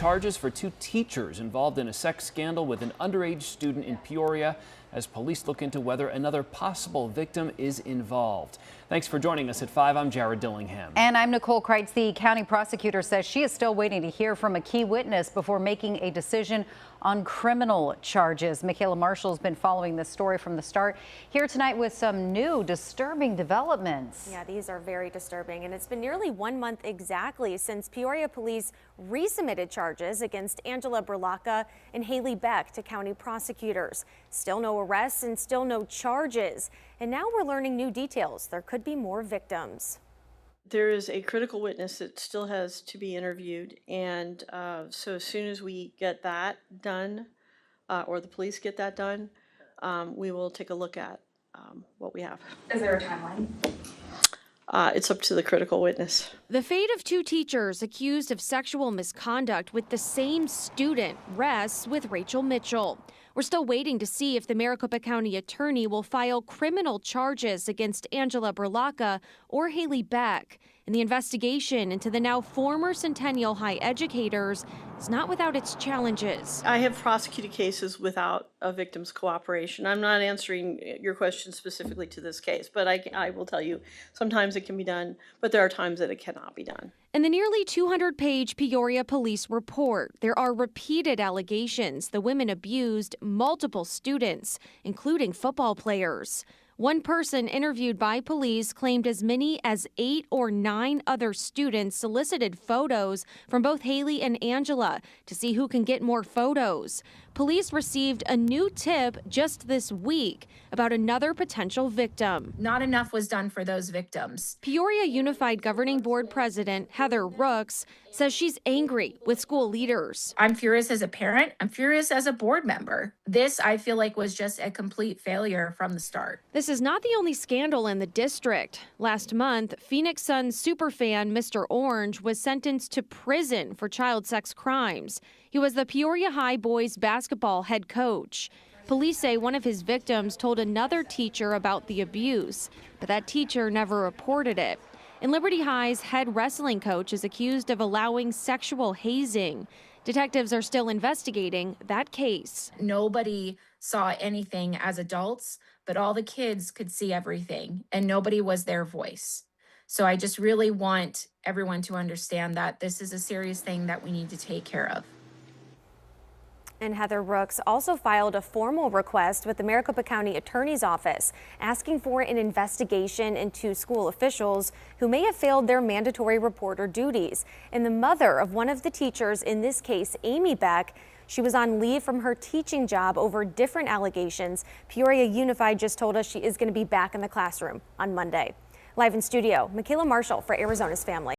charges for two teachers involved in a sex scandal with an underage student in Peoria as police look into whether another possible victim is involved. Thanks for joining us at 5. I'm Jared Dillingham. And I'm Nicole Kreitz. The county prosecutor says she is still waiting to hear from a key witness before making a decision on criminal charges. Micaela Marshall has been following this story from the start, here tonight with some new disturbing developments. Yeah, these are very disturbing, and it's been nearly 1 month exactly since Peoria police resubmitted charges against Angela Berlacca and Haley Beck to county prosecutors. Still no arrests and still no charges. And now we're learning new details. There could be more victims. There is a critical witness that still has to be interviewed, and so as soon as we get that done, or the police get that done, we will take a look at what we have. Is there a timeline? It's up to the critical witness. The fate of two teachers accused of sexual misconduct with the same student rests with Rachel Mitchell. We're still waiting to see if the Maricopa County attorney will file criminal charges against Angela Berlacca or Haley Beck. And the investigation into the now former Centennial High educators is not without its challenges. I have prosecuted cases without a victim's cooperation. I'm not answering your question specifically to this case, but I will tell you sometimes it can be done, but there are times that it cannot be done. In the nearly 200-page Peoria police report, there are repeated allegations the women abused multiple students, including football players. One person interviewed by police claimed as many as 8 or 9 other students solicited photos from both Haley and Angela to see who can get more photos. Police received a new tip just this week about another potential victim. Not enough was done for those victims. Peoria Unified Governing Board President Heather Rooks says she's angry with school leaders. I'm furious as a parent. I'm furious as a board member. This, I feel like, was just a complete failure from the start. This is not the only scandal in the district. Last month, Phoenix Suns superfan Mr. Orange was sentenced to prison for child sex crimes. He was the Peoria High boys basketball head coach. Police say one of his victims told another teacher about the abuse, but that teacher never reported it. And Liberty High's head wrestling coach is accused of allowing sexual hazing. Detectives are still investigating that case. Nobody saw anything as adults, but all the kids could see everything, and nobody was their voice. So I just really want everyone to understand that this is a serious thing that we need to take care of. And Heather Rooks also filed a formal request with the Maricopa County Attorney's Office asking for an investigation into school officials who may have failed their mandatory reporter duties. And the mother of one of the teachers in this case, Amy Beck, she was on leave from her teaching job over different allegations. Peoria Unified just told us she is going to be back in the classroom on Monday. Live in studio, Micaela Marshall for Arizona's Family.